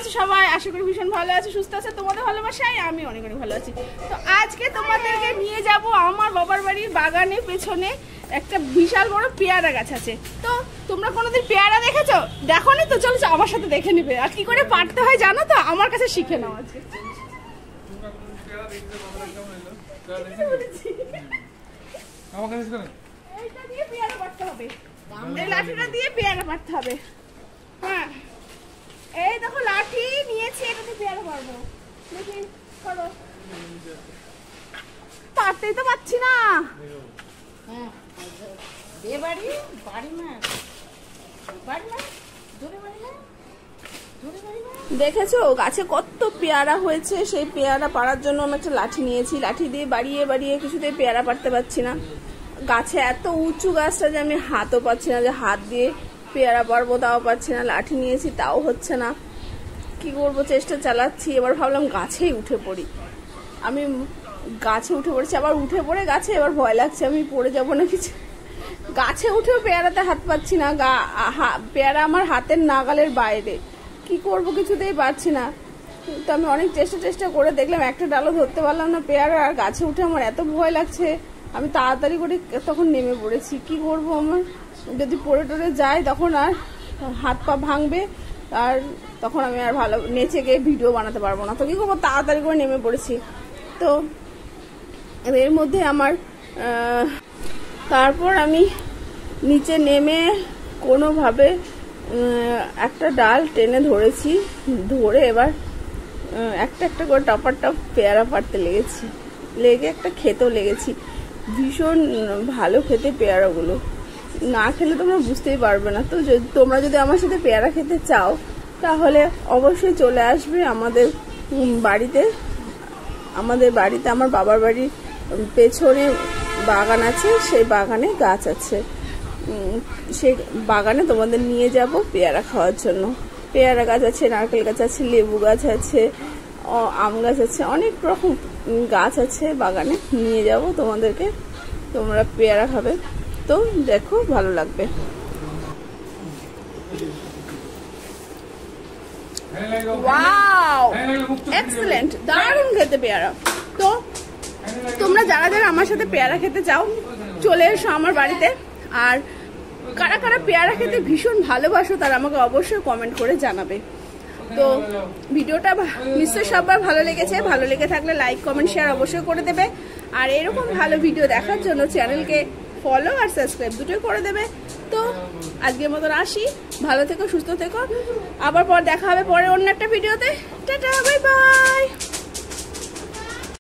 আছো সবাই? আশা করি ভীষণ ভালো আছে, সুস্থ আছে। তোমাদের ভালোবাসায় আমি অনেক অনেক ভালো আছি। তো আজকে তোমাদেরকে নিয়ে যাব আমার বাবার বাড়ির বাগানে, পেছনে একটা বিশাল বড় পেয়ারা গাছ আছে। তো তোমরা কোনোদিন পেয়ারা দেখেছো? দেখো নি তো? চলো আমার সাথে দেখে নিবে। আর কি করে পাড়তে হয় জানো তো? আমার কাছে শিখে নাও আজকে। এইটা দিয়ে পেয়ারা পাড়তে হবে, এই লাঠিটা দিয়ে পেয়ারা পাড়তে হবে। হ্যাঁ, এই দেখো লাঠি নিয়েছি, এটাতে পেয়ারা পারবো। দেখি করো। পারতেই তো পাচ্ছি না। দেখেছো গাছে কত পেয়ারা হয়েছে? সেই পেয়ারা পাড়ার জন্য আমি একটা লাঠি নিয়েছি। লাঠি দিয়ে বাড়িয়ে বাড়িয়ে কিছুতেই পেয়ারা পাড়তে পারছি না। গাছে এত উঁচু গাছটা যে আমি হাতও পাচ্ছি না, যে হাত দিয়ে পেয়ারা পারবো তাও পাচ্ছি না। লাঠি নিয়েছি তাও হচ্ছে না। কি করবো, চেষ্টা চালাচ্ছি। এবার ভাবলাম গাছেই উঠে পড়ি। আমি গাছে উঠে পড়েছি, আবার উঠে পড়ে গাছে এবার ভয় লাগছে আমি পড়ে যাবো না কিছু। গাছে উঠেও পেয়ারাতে হাত পাচ্ছি না, পেয়ারা আমার হাতের নাগালের বাইরে। কি করব, কিছুতেই পারছি না। তো আমি অনেক চেষ্টা করে দেখলাম, একটা ডালও ধরতে পারলাম না পেয়ারা। আর গাছে উঠে আমার এত ভয় লাগছে, আমি তাড়াতাড়ি করে তখন নেমে পড়েছি। কি করব, আমার যদি পড়ে টড়ে যায় তখন আর হাত পা ভাঙবে, আর তখন আমি আর ভালো নেচে গিয়ে ভিডিও বানাতে পারবো না। তো কি করবো, তাড়াতাড়ি করে নেমে পড়েছি। তো এর মধ্যে আমার তারপর আমি নিচে নেমে কোনোভাবে একটা ডাল টেনে ধরেছি। ধরে এবার একটা একটা করে টপার টপ পেয়ারা পাড়তে লেগেছি। লেগে একটা খেতেও লেগেছি। ভীষণ ভালো খেতে পেয়ারাগুলো, না খেলে তোমরা বুঝতেই পারবে না। তো তোমরা যদি আমার সাথে পেয়ারা খেতে চাও তাহলে অবশ্যই চলে আসবে আমাদের বাড়িতে। আমার বাবার বাড়ির পেছনে বাগান আছে, সেই বাগানে গাছ আছে। সেই বাগানে তোমাদের নিয়ে যাব পেয়ারা খাওয়ার জন্য। পেয়ারা গাছ আছে, নারকেল গাছ আছে, লেবু গাছ আছে, আম গাছ আছে, অনেক রকম গাছ আছে বাগানে। নিয়ে যাব তোমাদেরকে, তোমরা পেয়ারা খাবে। তো দেখো, ভালো লাগবে। ওয়াও, এক্সেলেন্ট, দারুণ খেতে পেয়ারা। তো তোমরা যারা যারা আমার সাথে পেয়ারা খেতে চাও চলে এসো আমার বাড়িতে। আর কারা কারা পেয়ারা খেতে ভীষণ ভালোবাসো তারা আমাকে অবশ্যই কমেন্ট করে জানাবে। তো ভিডিওটা নিশ্চয়ই সবার ভালো লেগেছে। ভালো লেগে থাকলে লাইক, কমেন্ট, শেয়ার অবশ্যই করে দেবে। আর এরকম ভালো ভিডিও দেখার জন্য চ্যানেলকে ফলো আর সাবস্ক্রাইব দুটোই করে দেবে। তো আজকের মতন আসি, ভালো থেকো, সুস্থ থেকো। আবার পর দেখা হবে পরে অন্য একটা ভিডিওতে। Tata, bye bye.